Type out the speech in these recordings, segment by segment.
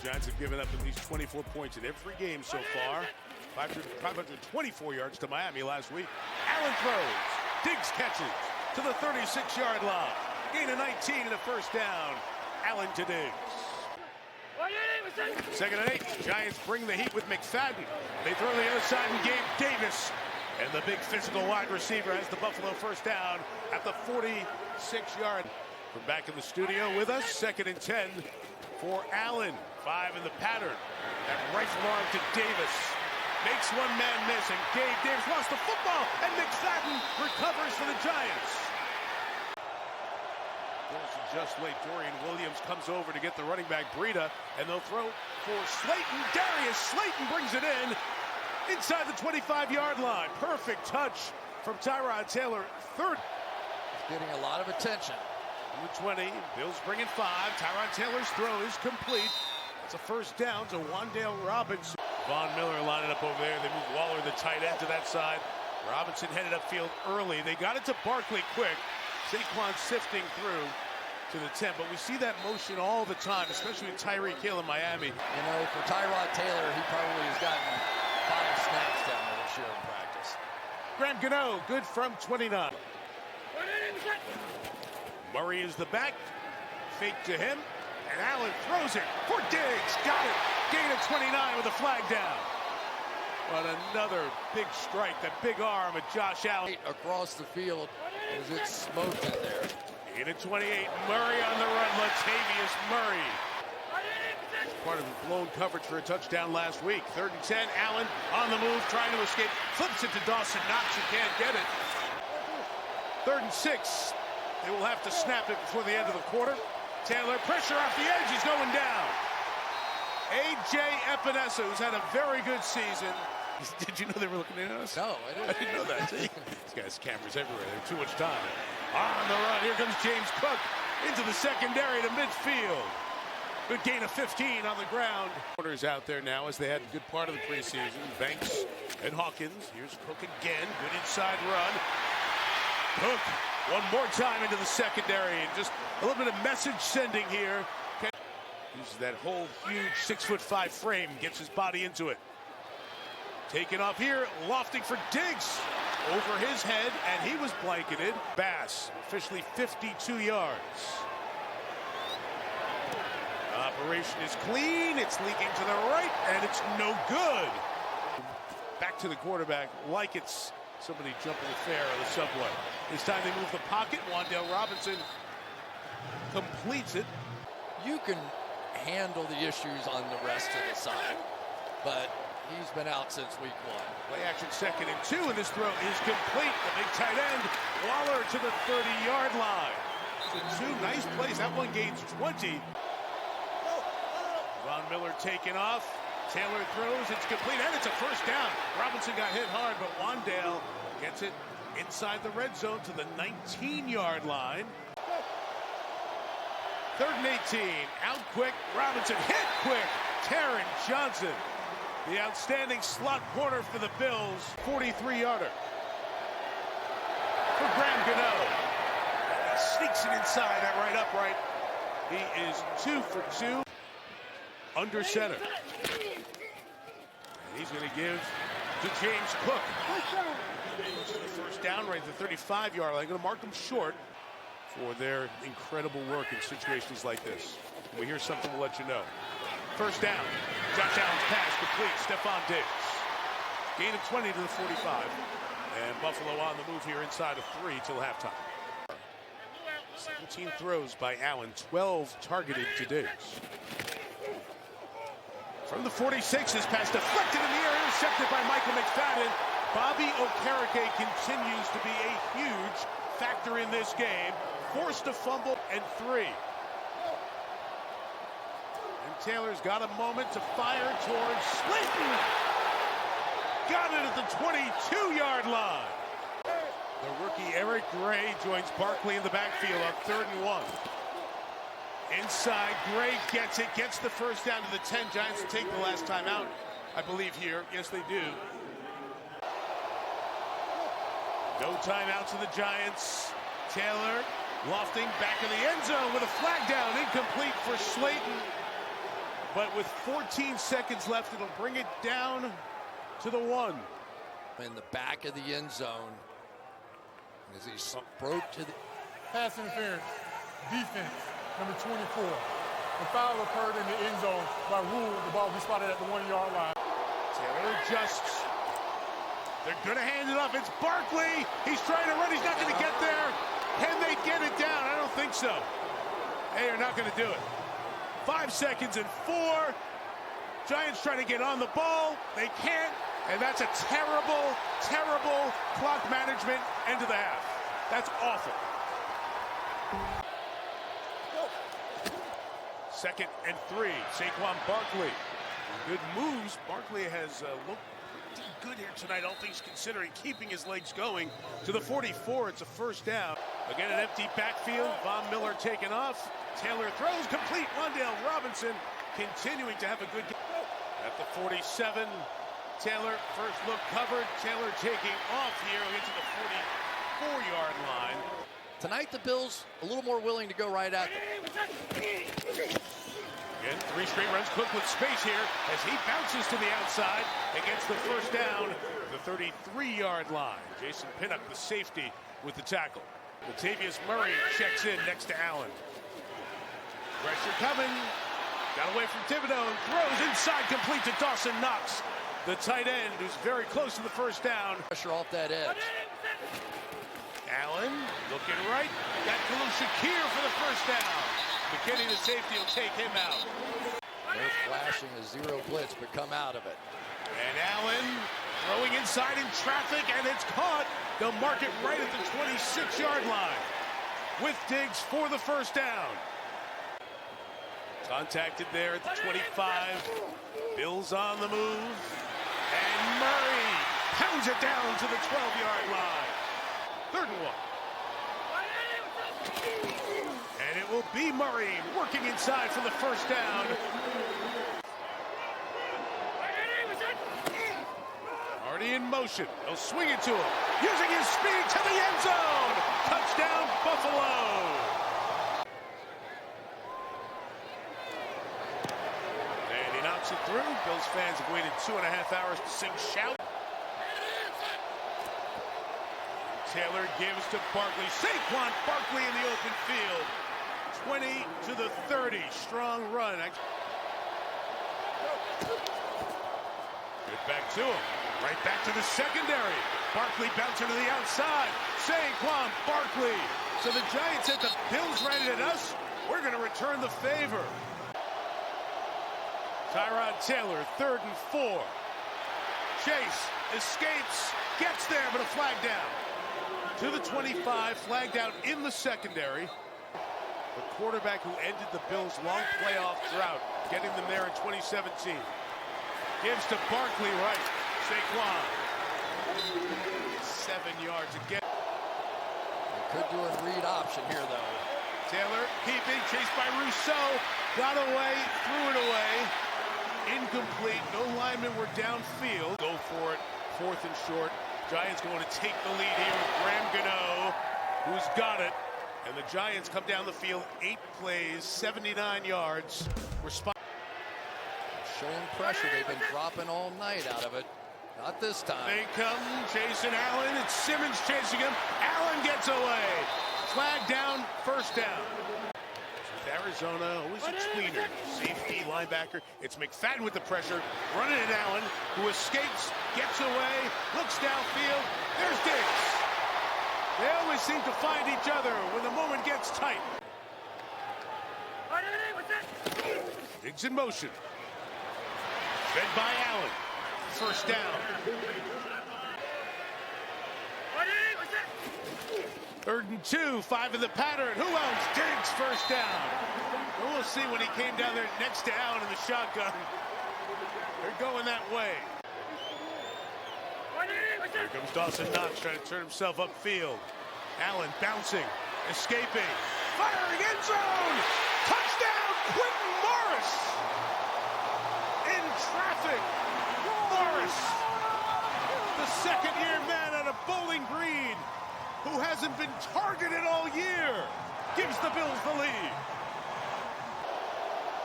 Giants have given up at least 24 points in every game so far. 524 yards to Miami last week. Allen throws. Diggs catches to the 36-yard line. Gain of 19 and a first down. Allen to Diggs. Second and 8. Giants bring the heat with McFadden. They throw the other side and Gabe Davis. And the big physical wide receiver has the Buffalo first down at the 46-yard. We're back in the studio with us. Second and 10 for Allen. 5 in the pattern. That rifle arm to Davis. Makes one man miss, and Gabe Davis lost the football, and McFadden recovers for the Giants. Just late, Dorian Williams comes over to get the running back Breida, and they'll throw for Slayton. Darius Slayton brings it in inside the 25-yard line. Perfect touch from Tyrod Taylor. Third. He's getting a lot of attention. 20. Bills bringing 5. Tyrod Taylor's throw is complete. It's a first down to Wan'Dale Robinson. Von Miller lining up over there. They move Waller, the tight end, to that side. Robinson headed upfield early. They got it to Barkley quick. Saquon sifting through to the 10, but we see that motion all the time, especially with Tyreek Hill in Miami. You know, for Tyrod Taylor, he probably has gotten 5 snaps down there this year in practice. Graham Gano, good from 29. Murray is the back. Fake to him, and Allen throws it for Diggs. Got it. Gain of 29 with a flag down. But another big strike, that big arm of Josh Allen. Across the field as it smoked in there. Gain of 28. Murray on the run. Latavius Murray. Part of a blown coverage for a touchdown last week. 3rd and 10. Allen on the move, trying to escape. Flips it to Dawson Knox. He can't get it. 3rd and 6. They will have to snap it before the end of the quarter. Taylor, pressure off the edge. He's going down. A.J. Epinesa, who's had a very good season. Did you know they were looking at us? No, I didn't know that. These guys' cameras everywhere. They have too much time. On the run. Here comes James Cook into the secondary to midfield. Good gain of 15 on the ground. Corners out there now as they had a good part of the preseason. Banks and Hawkins. Here's Cook again. Good inside run. Cook one more time into the secondary. And just a little bit of message sending here. Uses that whole huge 6'5" frame. Gets his body into it. Taken off here, lofting for Diggs over his head, and he was blanketed. Bass, officially 52 yards. Operation is clean, it's leaking to the right, and it's no good. Back to the quarterback like it's somebody jumping the fare on the subway. This time they move the pocket. Wan'Dale Robinson completes it. You can handle the issues on the rest of the side, but he's been out since week 1. Play action 2nd and 2, and this throw is complete. The big tight end, Waller to the 30-yard line. So 2 nice plays. That one gains 20. Von Miller taken off. Taylor throws. It's complete, and it's a first down. Robinson got hit hard, but Wan'Dale gets it inside the red zone to the 19-yard line. 3rd and 18. Out quick. Robinson hit quick. Taron Johnson, the outstanding slot corner for the Bills. 43-yarder for Graham Gano. He sneaks it inside that right upright. He is 2 for 2 under center. And he's going to give to James Cook. The first down right at the 35-yard line. Going to mark them short for their incredible work in situations like this. When we hear something, we'll let you know. First down. Josh Allen's pass complete. Stephon Diggs. Gain of 20 to the 45. And Buffalo on the move here inside of 3 till halftime. 17 throws by Allen. 12 targeted to Diggs. From the 46, this pass deflected in the air. Intercepted by Michael McFadden. Bobby Okereke continues to be a huge factor in this game. Forced a fumble and 3. And Taylor's got a moment to fire towards Slayton. Got it at the 22-yard line. The rookie Eric Gray joins Barkley in the backfield on 3rd and 1. Inside, Gray gets it, gets the first down to the 10. Giants take the last time out, I believe, here. Yes, they do. No timeouts for the Giants. Taylor lofting back in the end zone with a flag down. Incomplete for Slayton. But with 14 seconds left, it'll bring it down to the 1. In the back of the end zone, as he broke to the pass interference, defense, number 24. The foul occurred in the end zone by rule. The ball will be spotted at the 1-yard line. Taylor adjusts. They're going to hand it off. It's Barkley. He's trying to run. He's not going to get there. Can they get it down? I don't think so. They are not going to do it. 5 seconds and 4. Giants trying to get on the ball. They can't. And that's a terrible, terrible clock management end of the half. That's awful. 2nd and 3. Saquon Barkley. Good moves. Barkley has looked good here tonight, all things considering, keeping his legs going. To the 44, it's a first down. Again, an empty backfield. Von Miller taken off. Taylor throws complete. Wan'Dale Robinson continuing to have a good game. At the 47, Taylor first look covered. Taylor taking off here into the 44-yard line. Tonight, the Bills a little more willing to go right at them. Again, 3 straight runs. Cook with space here as he bounces to the outside against the first down, the 33-yard line. Jason Pinnock, the safety, with the tackle. Latavius Murray checks in next to Allen. Pressure coming. Got away from Thibodeau and throws inside, complete to Dawson Knox, the tight end, who's very close to the first down. Pressure off that edge. Allen looking right. Got Khalil Shakir for the first down. McKinney, the safety, will take him out. They're flashing a zero blitz, but come out of it. And Allen throwing inside in traffic, and it's caught. They'll mark it right at the 26-yard line with Diggs for the first down. Contacted there at the 25. Bills on the move. And Murray pounds it down to the 12-yard line. 3rd and 1. And it will be Murray working inside for the first down. Already in motion. They'll swing it to him. Using his speed to the end zone. Touchdown, Buffalo. And he knocks it through. Bills fans have waited 2.5 hours to sing shout. Taylor gives to Barkley. Saquon Barkley in the open field. 20 to the 30. Strong run. Good back to him. Right back to the secondary. Barkley bouncing to the outside. Saquon Barkley. So the Giants said the Bills ran it at us. We're going to return the favor. Tyrod Taylor, 3rd and 4. Chase escapes. Gets there, but a flag down. To the 25, flagged out in the secondary. The quarterback who ended the Bills' long playoff drought, getting them there in 2017. Gives to Barkley right. Saquon. 7 yards again. They could do a read option here, though. Taylor keeping, chased by Rousseau. Got away, threw it away. Incomplete. No linemen were downfield. Go for it. 4th and short. Giants going to take the lead here with Graham Gano, who's got it. And the Giants come down the field, 8 plays, 79 yards. Showing pressure. They've been dropping all night out of it. Not this time. They come, Jason Allen. It's Simmons chasing him. Allen gets away. Flag down, first down. With Arizona, always a tweener. Safety, linebacker. It's McFadden with the pressure. Running at Allen, who escapes, gets away, looks downfield. There's Diggs. They always seem to find each other when the moment gets tight. Diggs in motion. Fed by Allen. First down. 3rd and 2, 5 in the pattern. Who else? Diggs, first down. And we'll see when he came down there next to Allen in the shotgun. They're going that way. Here comes Dawson Knox trying to turn himself upfield. Allen bouncing, escaping, firing end zone. Touchdown, Quentin Morris. In traffic, Morris, the second-year man out of Bowling Green, who hasn't been targeted all year, gives the Bills the lead.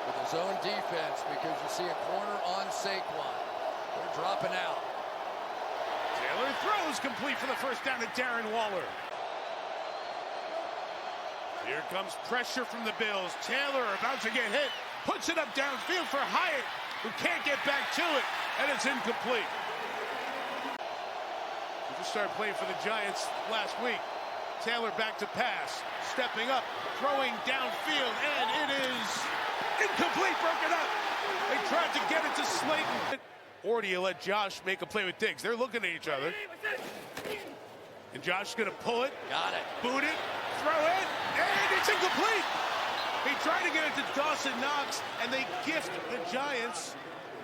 with his own defense because you see a corner on Saquon. They're dropping out. Taylor throws complete for the first down to Darren Waller. Here comes pressure from the Bills. Taylor about to get hit. Puts it up downfield for Hyatt, who can't get back to it, and it's incomplete. We just started playing for the Giants last week. Taylor back to pass, stepping up, throwing downfield, and it is incomplete, broken up. They tried to get it to Slayton. Ordia let Josh make a play with Diggs. They're looking at each other. And Josh is going to pull it. Got it. Boot it, throw it, and it's incomplete. He tried to get it to Dawson Knox, and they gift the Giants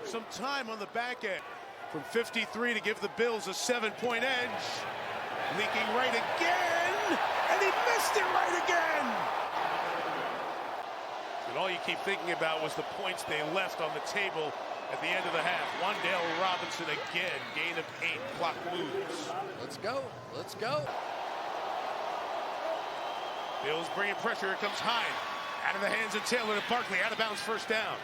some time on the back end. From 53 to give the Bills a 7-point edge. Leaking right again, and he missed it right again. And all you keep thinking about was the points they left on the table at the end of the half. Wan'Dale Robinson again, gain of 8, clock moves. Let's go, let's go. Bills bringing pressure, here comes Hyde. Out of the hands of Taylor to Barkley, out of bounds, first down.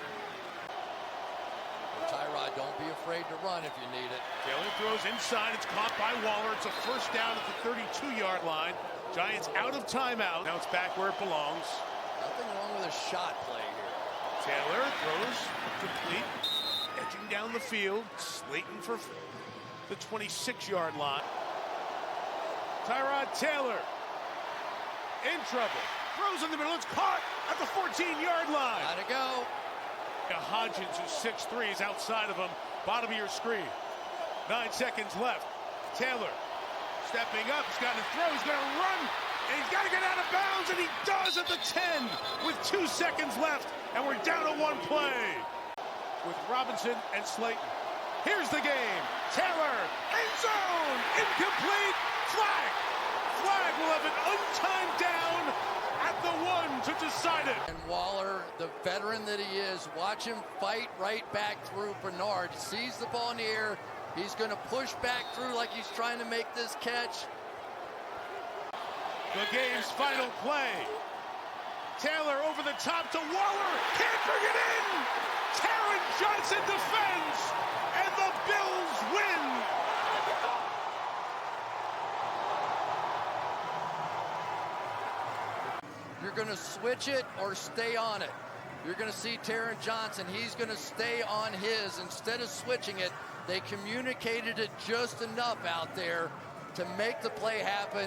Tyrod, don't be afraid to run if you need it. Taylor throws inside, it's caught by Waller. It's a first down at the 32-yard line. Giants out of timeout. Now it's back where it belongs. Nothing wrong with a shot play here. Taylor throws complete, edging down the field. Slayton for the 26-yard line. Tyrod Taylor in trouble. Throws in the middle. It's caught at the 14-yard line. Gotta go. Hodgins, who's 6'3", is outside of him. Bottom of your screen. 9 seconds left. Taylor stepping up. He's got to throw. He's going to run. And he's got to get out of bounds. And he does at the 10 with 2 seconds left. And we're down to 1 play with Robinson and Slayton. Here's the game. Taylor, end zone, incomplete, flag. Flag will have an untimed down at the 1 to decide it. And Waller, the veteran that he is, watch him fight right back through Bernard. He sees the ball in the air. He's going to push back through like he's trying to make this catch. The game's final play. Taylor over the top to Waller. Can't bring it in. Taron Johnson defends. And the Bills win. You're going to switch it or stay on it. You're going to see Taron Johnson. He's going to stay on his. Instead of switching it, they communicated it just enough out there to make the play happen.